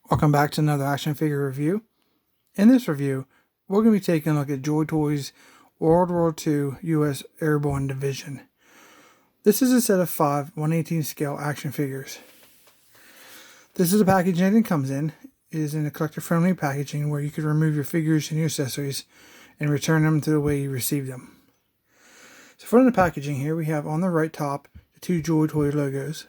Welcome back to another action figure review. In this review, we're going to be taking a look at Joytoy's World War II U.S. Airborne Division. This is a set of 5 1/18 scale action figures. This is the packaging it comes in. It is in a collector-friendly packaging where you can remove your figures and your accessories and return them to the way you received them. So from the packaging here, we have on the right top the 2 Joytoy logos.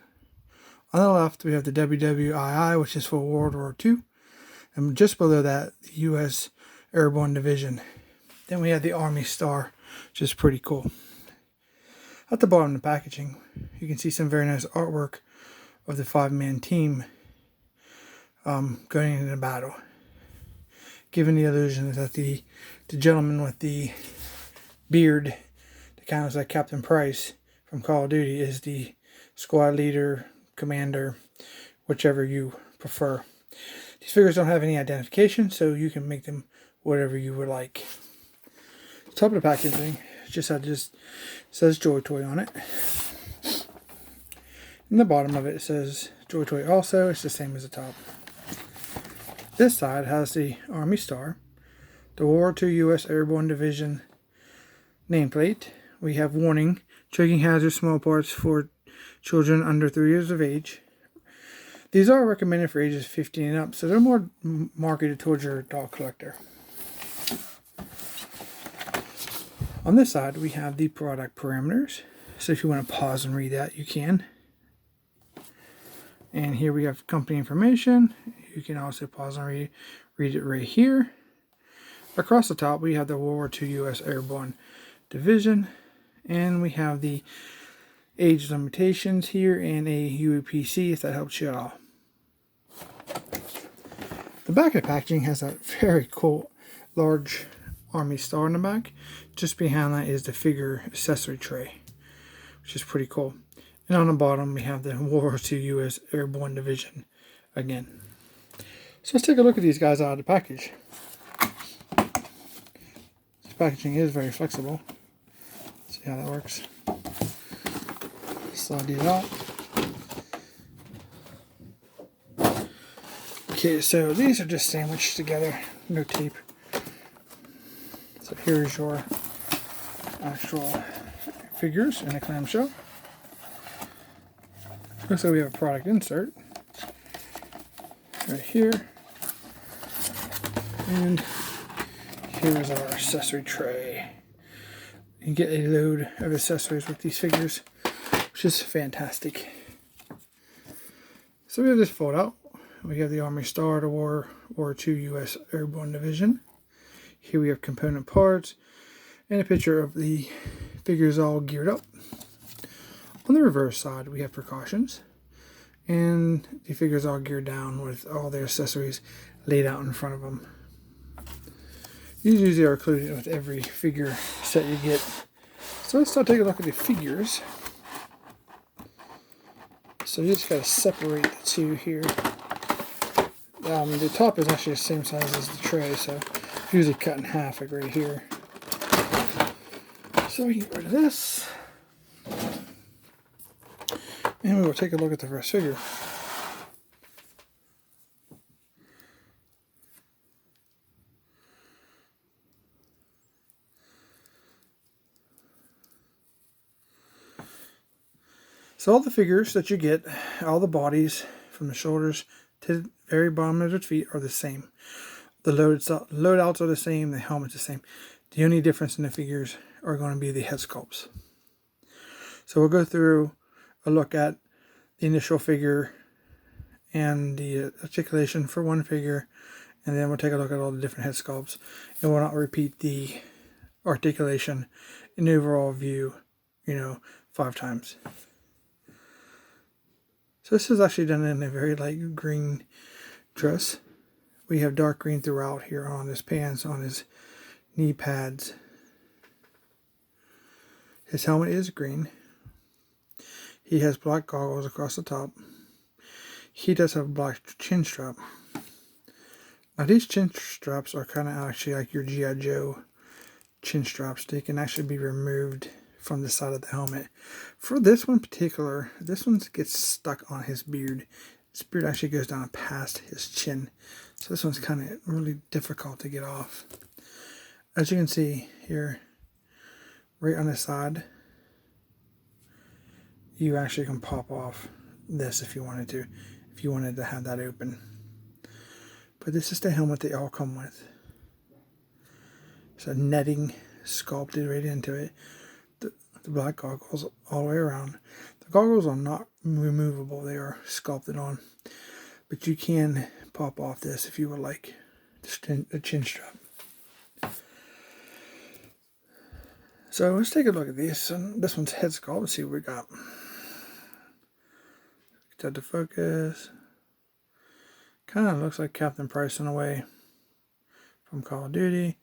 On the left, we have the WWII, which is for World War II. And just below that, the U.S. Airborne Division. Then we have the Army Star, which is pretty cool. At the bottom of the packaging, you can see some very nice artwork of the 5-man team going into battle. Giving the illusion that the gentleman with the beard, that kind of like Captain Price from Call of Duty, is the squad leader, commander, whichever you prefer. These figures don't have any identification, so you can make them whatever you would like. The top of the packaging just says Joytoy on it. In the bottom of it says Joytoy also. It's the same as the top. This side has the Army Star, the World War II U.S. Airborne Division nameplate. We have warning: triggering hazard small parts for children under 3 years of age. These are recommended for ages 15 and up, so they're more marketed towards your adult collector. On this side, we have the product parameters. So if you want to pause and read that, you can. And here we have company information. You can also pause and read it right here. Across the top, we have the World War II U.S. Airborne Division. And we have the age limitations here and a UPC, if that helps you at all. The back of the packaging has a very cool large Army Star in the back. Just behind that is the figure accessory tray, which is pretty cool. And on the bottom we have the World War II U.S. Airborne Division again. So let's take a look at these guys out of the package. This packaging is very flexible. Let's see how that works. Slide these out. Okay, so these are just sandwiched together, no tape. So here's your actual figures in a clamshell. Looks like we have a product insert right here. And here's our accessory tray. You can get a load of accessories with these figures, which is fantastic. So we have this fold out. We have the Army Star, the World War II U.S. Airborne Division. Here we have component parts and a picture of the figures all geared up. On the reverse side, we have precautions, and the figures all geared down with all their accessories laid out in front of them. These usually are included with every figure set you get. So let's start taking a look at the figures. So you just got to separate the two here. The top is actually the same size as the tray, so it's usually cut in half, like right here. So we can get rid of this. And we will take a look at the first figure. So all the figures that you get, all the bodies from the shoulders to the very bottom of their feet are the same. The loadouts are the same, the helmet's the same. The only difference in the figures are going to be the head sculpts. So we'll go through a look at the initial figure and the articulation for one figure, and then we'll take a look at all the different head sculpts, and we'll not repeat the articulation in the overall view, 5 times. So this is actually done in a very light green dress. We have dark green throughout here on his pants, on his knee pads. His helmet is green. He has black goggles across the top. He does have a black chin strap. Now these chin straps are kind of actually like your G.I. Joe chin straps. They can actually be removed from the side of the helmet. For this one in particular, this one gets stuck on his beard. This beard actually goes down past his chin. So this one's kind of really difficult to get off. As you can see here, right on the side, you actually can pop off this if you wanted to have that open. But this is the helmet they all come with. So netting sculpted right into it. The black goggles all the way around. The goggles are not removable, they are sculpted on. But you can pop off this if you would like. The chin strap. So let's take a look at this. This one's head sculpt. Let's see what we got. Get that to focus. Kind of looks like Captain Price in a way from Call of Duty.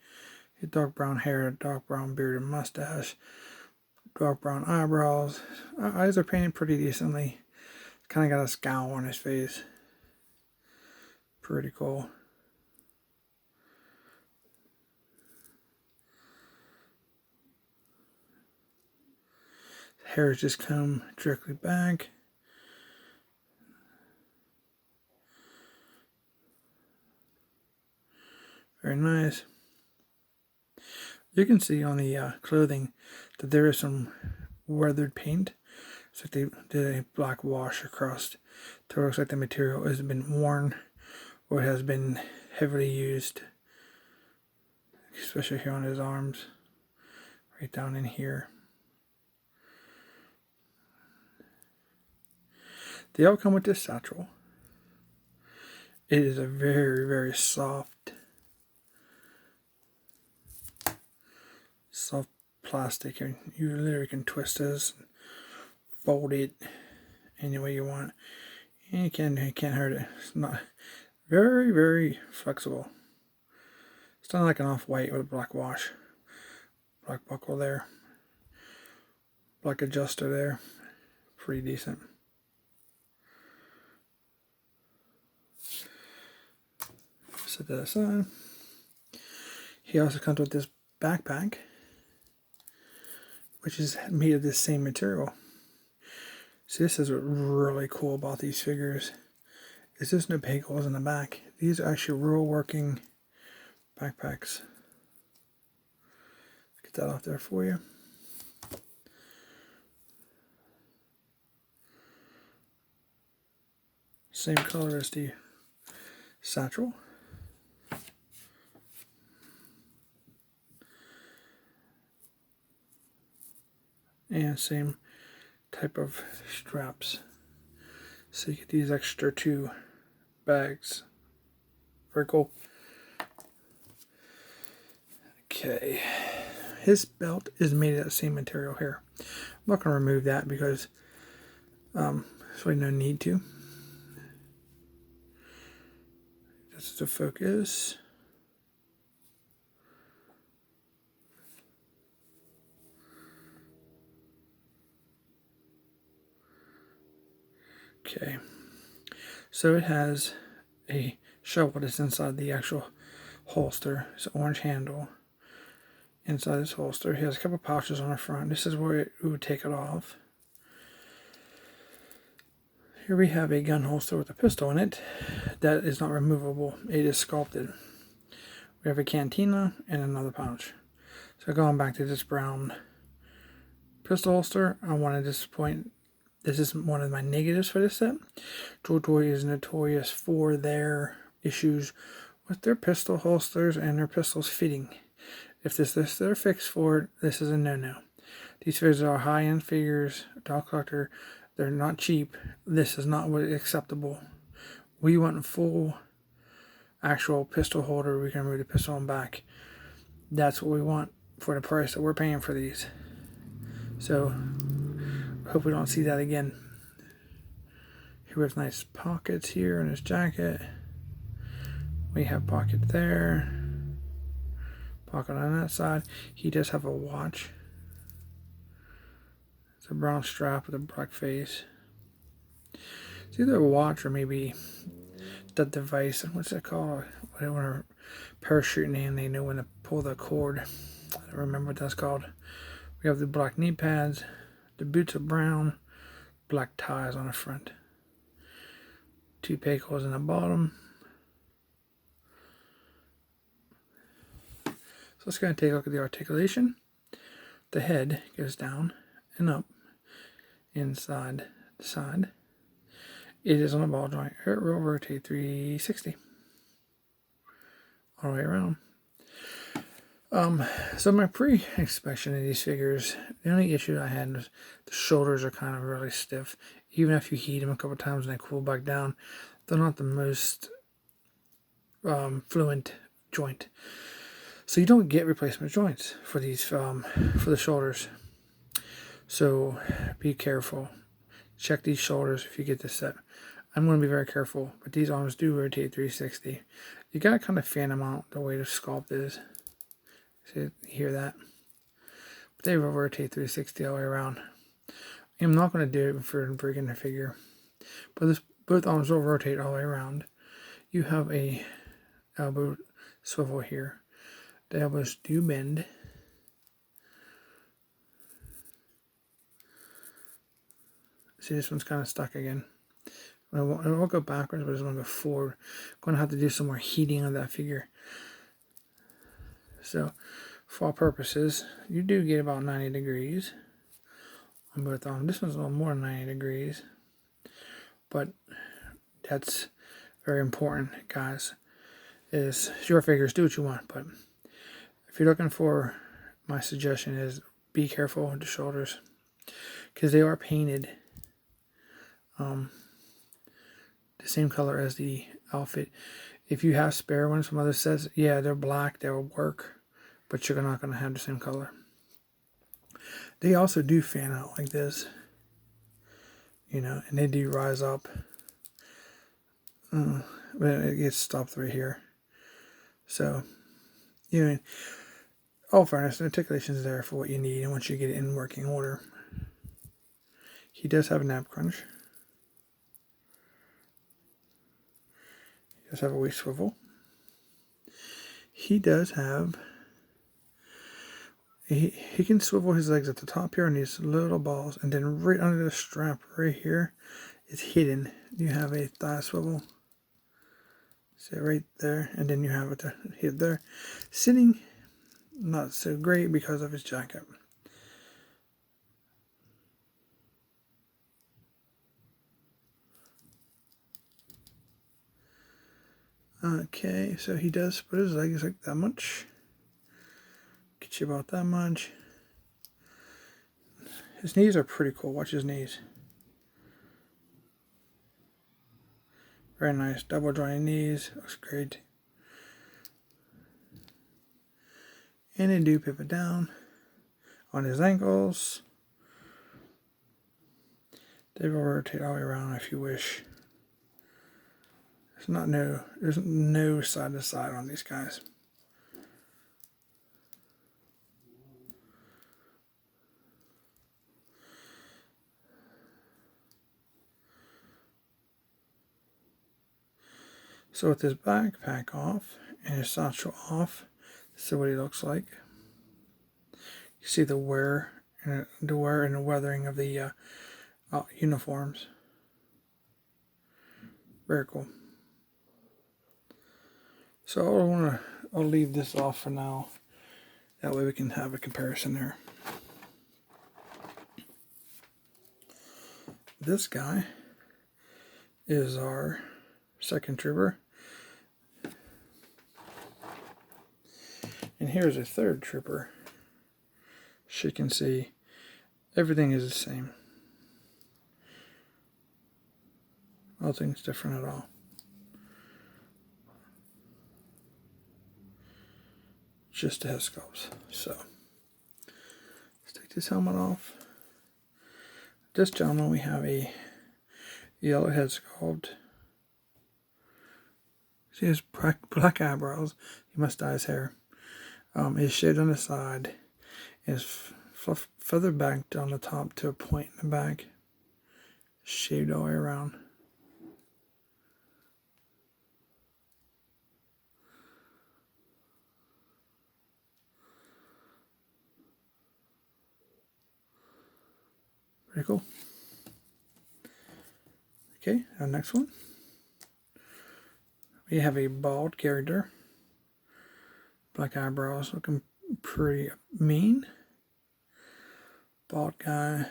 Dark brown hair, dark brown beard and mustache, dark brown eyebrows. Eyes are painted pretty decently. Kind of got a scowl on his face. Pretty cool. Hair is just combed directly back. Very nice. You can see on the clothing that there is some weathered paint. So they did a black wash across. So it looks like the material has been worn or has been heavily used. Especially here on his arms. Right down in here. They all come with this satchel. It is a very, very soft plastic, and you literally can twist this, fold it any way you want, and you can't hurt it. It's not very, very flexible. It's not like an off-white with a black wash, black buckle there, black adjuster there, pretty decent. Set that aside. He also comes with this backpack, which is made of this same material. See, this is what's really cool about these figures. Is there's no peg holes in the back. These are actually real working backpacks. Get that off there for you. Same color as the satchel. And same type of straps. So you get these extra 2 bags. Very cool. Okay. His belt is made of that same material here. I'm not going to remove that because there's really no need to. Just to focus. Okay, so it has a shovel that's inside the actual holster. It's an orange handle inside this holster. It has a couple pouches on the front. This is where it would take it off. Here we have a gun holster with a pistol in it. That is not removable. It is sculpted. We have a cantina and another pouch. So going back to this brown pistol holster, I want to just point. This is one of my negatives for this set. Joytoy is notorious for their issues with their pistol holsters and their pistols fitting. If this is their fix for it, this is a no-no. These figures are high-end figures, doll collector. They're not cheap. This is not what is acceptable. We want a full actual pistol holder. We can remove the pistol on back. That's what we want for the price that we're paying for these. So hope we don't see that again. He wears nice pockets here in his jacket. We have pocket there. Pocket on that side. He does have a watch. It's a brown strap with a black face. It's either a watch or maybe the device. What's it called? When they're parachuting in, they know when to pull the cord. I don't remember what that's called. We have the black knee pads. The boots are brown, black ties on the front. 2 peg holes in the bottom. So let's go ahead and take a look at the articulation. The head goes down and up, inside the side. It is on a ball joint. It will rotate 360 all the way around. So my pre-inspection of these figures, the only issue I had was the shoulders are kind of really stiff. Even if you heat them a couple times and they cool back down, they're not the most fluent joint. So you don't get replacement joints for these for the shoulders. So be careful. Check these shoulders if you get this set. I'm going to be very careful, but these arms do rotate 360. You got to kind of fan them out the way the sculpt is. See, hear that? But they will rotate 360 all the way around. I'm not going to do it for a beginner figure, but both arms will rotate all the way around. You have a elbow swivel here. The elbows do bend. See, this one's kind of stuck again. It won't go backwards, but it's going to go forward. I'm going to have to do some more heating of that figure. So, for all purposes, you do get about 90 degrees on both arms. This one's a little more than 90 degrees. But that's very important, guys. Is your figures, do what you want. But if you're looking for, my suggestion is be careful with the shoulders. Because they are painted the same color as the outfit. If you have spare ones from other sets, yeah, they're black, they will work, but you're not going to have the same color. They also do fan out like this, you know, and they do rise up. But it gets stopped right here. So, you know, all fairness, the articulation is there for what you need, and once you get it in working order. He does have a nap crunch. He does have a waist swivel. He does have, he can swivel his legs at the top here on these little balls, and then right under the strap right here is hidden. You have a thigh swivel. So right there, and then you have it here there. Sitting, not so great because of his jacket. Okay, so he does put his legs like that much. Get you about that much. His knees are pretty cool. Watch his knees. Very nice. Double jointed knees. Looks great. And they do pivot down on his ankles. They will rotate all the way around if you wish. There's no side to side on these guys. So with his backpack off and his satchel off, this is what he looks like. You see the wear and the weathering of the uniforms. Very cool. So I'll leave this off for now. That way we can have a comparison there. This guy is our second trooper. And here's a third trooper. As you can see, everything is the same. Nothing's different at all. Just the head sculpts. So, let's take this helmet off. This gentleman, we have a yellow head sculpt. See his black eyebrows. He must dye his hair. Is shaved on the side. Is feathered back on the top to a point in the back. Shaved all the way around. Pretty cool. Okay, our next one. We have a bald character. Black eyebrows, looking pretty mean. Bald guy.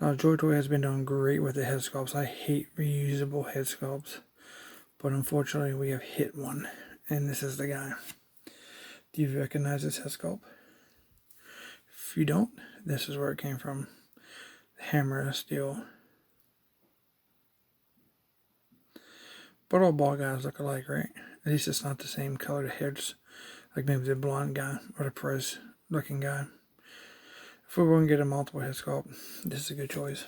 Now, Joytoy has been doing great with the head sculpts. I hate reusable head sculpts, but unfortunately we have hit one, and this is the guy. Do you recognize this head sculpt? If you don't, this is where it came from. The hammer of steel. But all bald guys look alike, right? At least it's not the same colored hairs, like maybe the blonde guy or the Perez looking guy. If we're going to get a multiple head sculpt, this is a good choice.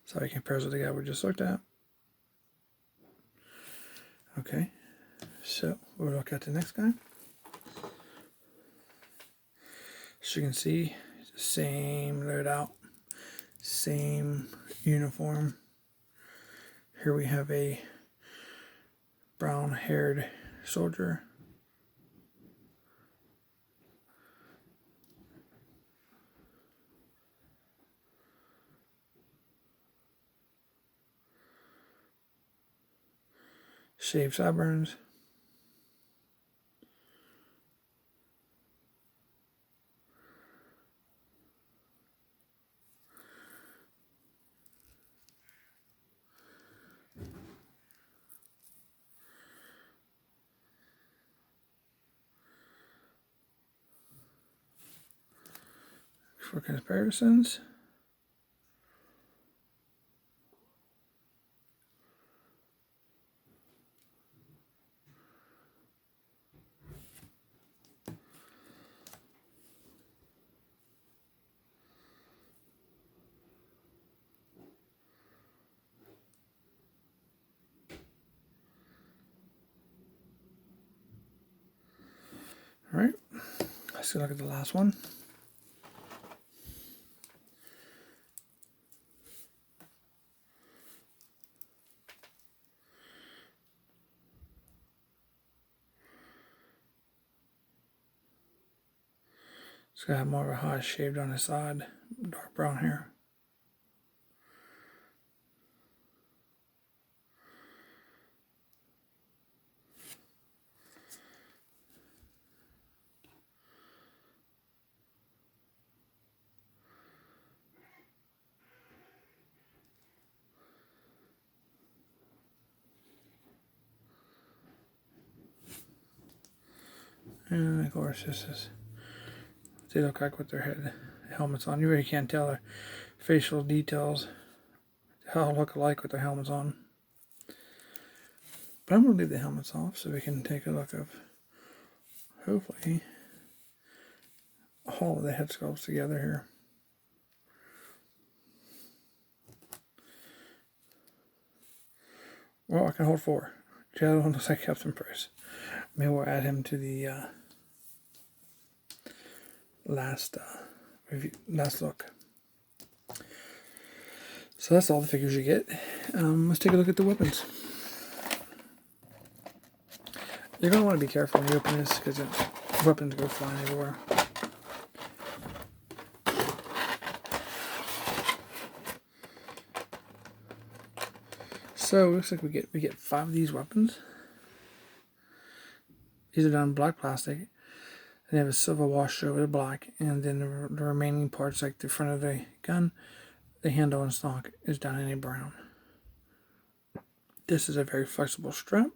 So he compares with the guy we just looked at. Okay, so we'll look at the next guy. As you can see, it's the same loadout, same uniform. Here we have a brown-haired soldier. Shaved sideburns. For comparisons, all right, let's look at the last one. It's got more of a high shaved on the side, dark brown hair. And of course, this is what they look like with their helmets on. You really can't tell their facial details, how they look alike with their helmets on. But I'm going to leave the helmets off so we can take a look of, hopefully, all of the head sculpts together here. Well, I can hold 4. The other one looks like Captain Price. Maybe we'll add him to the last look. So that's all the figures you get. Let's take a look at the weapons. You're going to want to be careful when you open this because the weapons go flying everywhere. So it looks like we get 5 of these weapons. These are done in black plastic. They have a silver wash over the black, and then the remaining parts, like the front of the gun, the handle and stock, is done in a brown. This is a very flexible strap.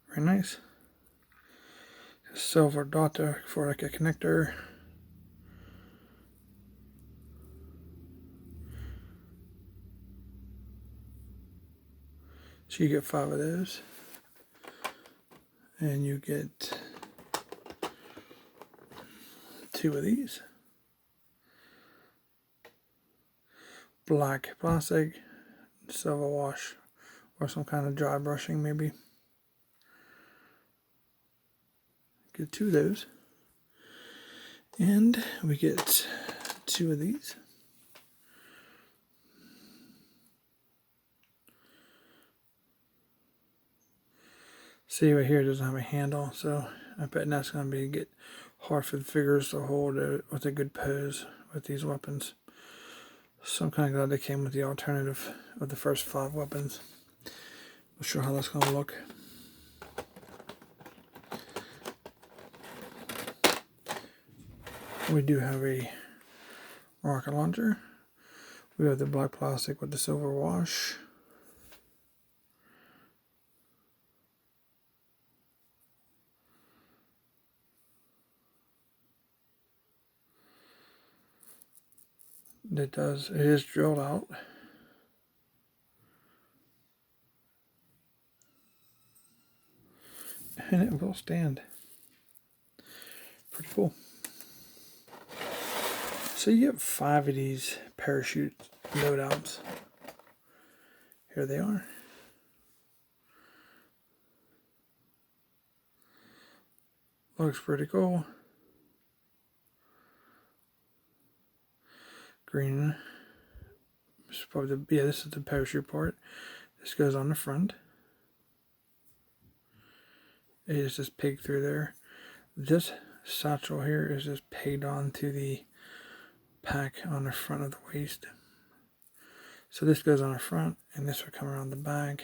Very nice. A silver dot for like a connector. So you get 5 of those. And you get 2 of these. Black plastic, silver wash, or some kind of dry brushing maybe. Get 2 of those. And we get 2 of these. See right here, it doesn't have a handle, so I bet that's going to get hard for the figures to hold with a good pose with these weapons. So I'm kind of glad they came with the alternative of the first 5 weapons. Not sure how that's going to look. We do have a rocket launcher. We have the black plastic with the silver wash. It is drilled out. And it will stand. Pretty cool. So you get 5 of these parachute loadouts. Here they are. Looks pretty cool. Green. This is probably this is the parachute part. This goes on the front. It is just pegged through there. This satchel here is just pegged onto the pack on the front of the waist. So this goes on the front, and this would come around the back,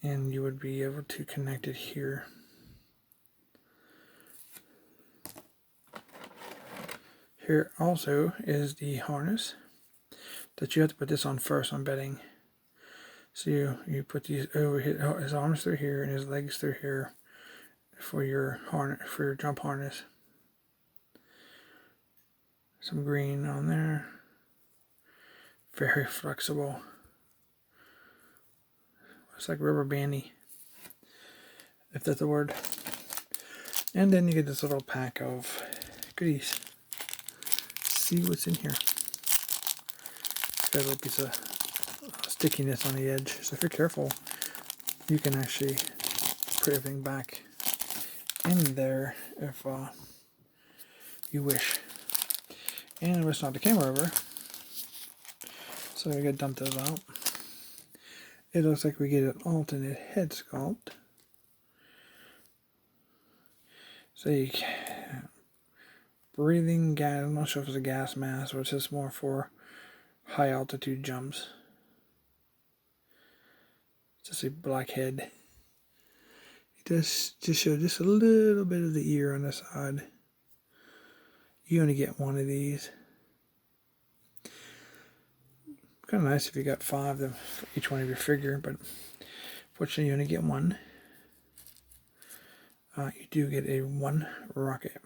and you would be able to connect it here. Here also is the harness that you have to put this on first on bedding. So you put these over his arms through here and his legs through here for your harness, for your jump harness. Some green on there. Very flexible. It's like rubber bandy, if that's a word. And then you get this little pack of goodies. See what's in here. Got a little piece of stickiness on the edge, so if you're careful, you can actually put everything back in there if you wish. And let's knock the camera over. So we gotta dump those out. It looks like we get an alternate head sculpt. So you breathing gas, I'm not sure if it's a gas mask or it's just more for high altitude jumps. It's just a black head. It does just show just a little bit of the ear on the side. You only get 1 of these. Kind of nice if you got 5 of them for each one of your figure, but fortunately you only get 1. You do get a 1 rocket.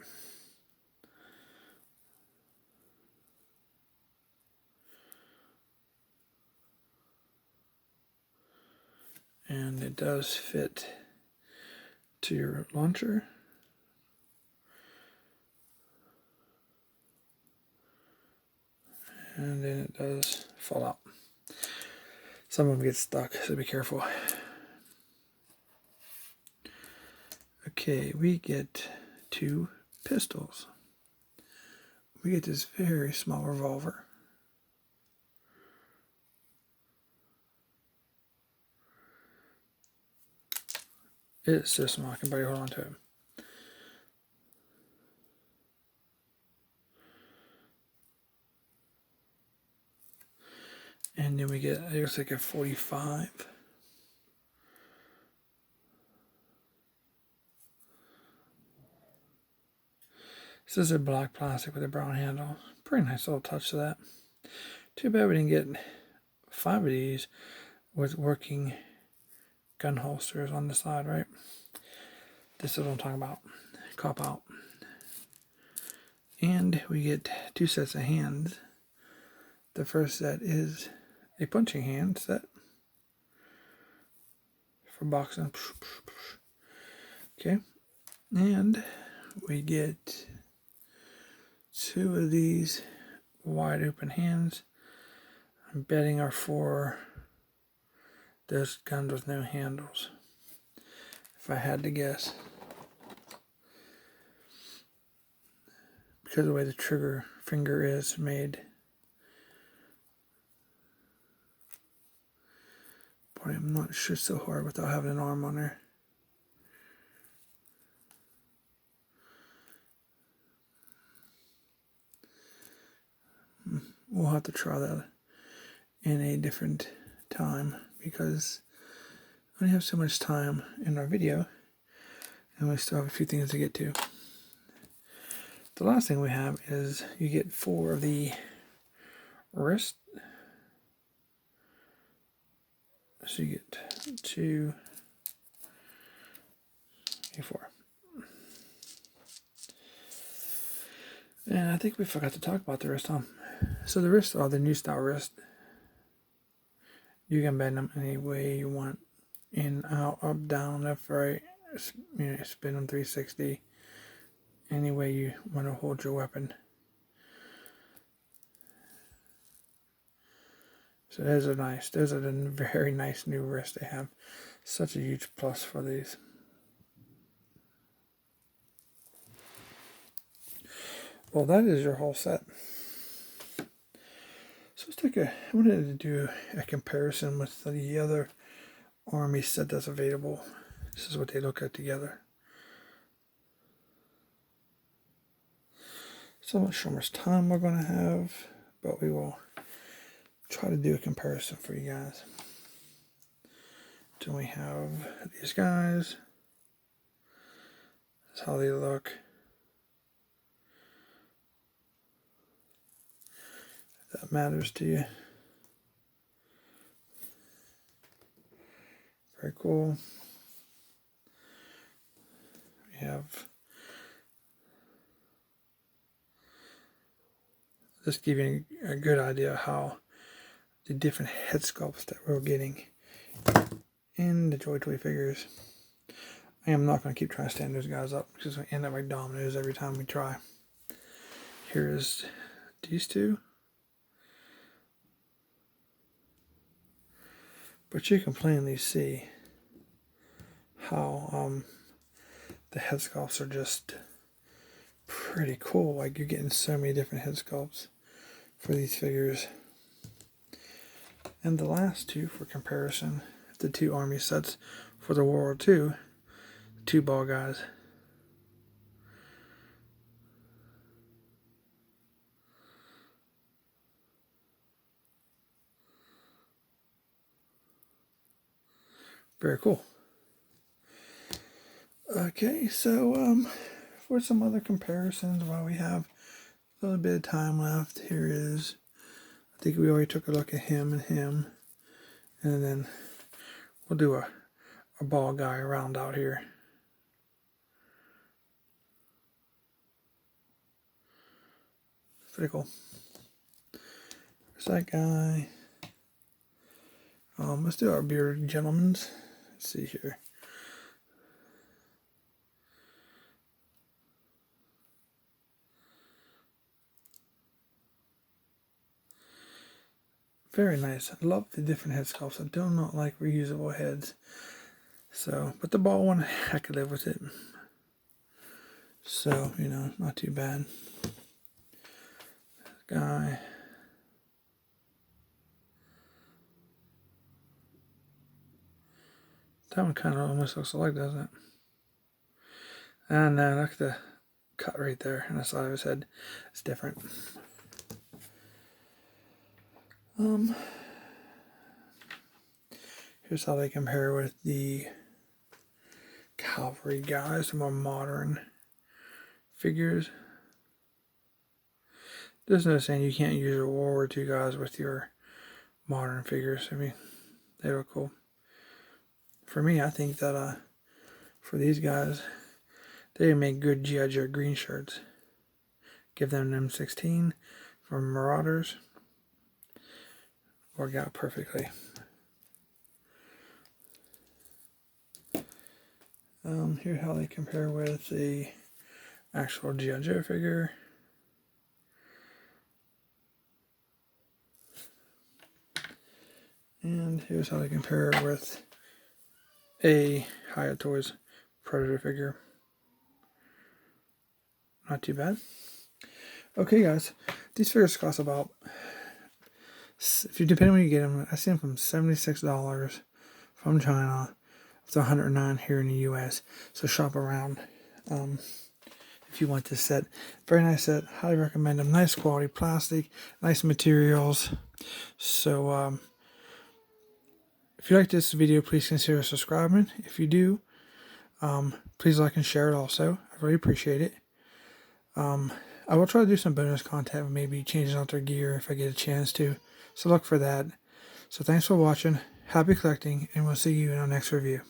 And it does fit to your launcher. And then it does fall out. Some of them get stuck, so be careful. Okay, we get 2 pistols. We get this very small revolver. It's so small, I can barely hold on to it. And then we get, it looks like a 45. This is a black plastic with a brown handle. Pretty nice little touch to that. Too bad we didn't get 5 of these with working gun holsters on the side, right? This is what I'm talking about. Cop out. And we get 2 sets of hands. The first set is a punching hand set for boxing. Okay. And we get 2 of these wide open hands. I'm betting are for those guns with no handles, if I had to guess. Because of the way the trigger finger is made. Boy, I'm not sure so hard without having an arm on there. we'll have to try that in a different time because we only have so much time in our video and we still have a few things to get to. The last thing we have is you get 4 of the wrist. So you get 2, 4. And I think we forgot to talk about the wrist, huh? So the wrists are the new style wrist. You can bend them any way you want. In, out, up, down, left, right. You know, spin them 360. Any way you want to hold your weapon. So those are nice. Those are the very nice new wrists they have. Such a huge plus for these. Well, that is your whole set. So let's take I wanted to do a comparison with the other Army set that's available. This is what they look at together. So much sure how much time we're going to have, but we will try to do a comparison for you guys. So we have these guys. That's how they look. If that matters to you. Very cool. We have this giving a good idea how the different head sculpts that we're getting in the Joytoy figures. I am not going to keep trying to stand those guys up because we end up like dominoes every time we try. Here is these two. But you can plainly see how the head sculpts are just pretty cool. Like you're getting so many different head sculpts for these figures. And the last two for comparison, the 2 Army sets for the World War II, the 2 ball guys. Very cool. Okay, so for some other comparisons while we have a little bit of time left, here is, I think we already took a look at him, and then we'll do a ball guy round out here. Pretty cool. There's that guy. Let's do our bearded gentlemen's. Let's see here. Very nice. I love the different head sculpts. I do not like reusable heads. So, but the ball one, I could live with it. So, you know, not too bad. This guy. That one kind of almost looks alike, doesn't it? And look at the cut right there on the side of his head. It's different. Here's how they compare with the cavalry guys, the more modern figures. There's no saying you can't use your World War II guys with your modern figures. I mean, they look cool. For me, I think that for these guys, they make good G.I. Joe green shirts. Give them an M16 from Marauders. Work out perfectly. Here's how they compare with the actual G.I. Joe figure. And here's how they compare with a Hiya Toys Predator figure. Not too bad. Okay, guys, these figures cost about, if you depending on when you get them, I see them from $76 from China to $109 here in the U.S. So shop around. If if you want this set. Very nice set. Highly recommend them. Nice quality plastic, nice materials. So if you like this video, please consider subscribing. If you do, please like and share it also. I really appreciate it. I will try to do some bonus content, maybe changing out their gear if I get a chance to. So look for that. So thanks for watching. Happy collecting, and we'll see you in our next review.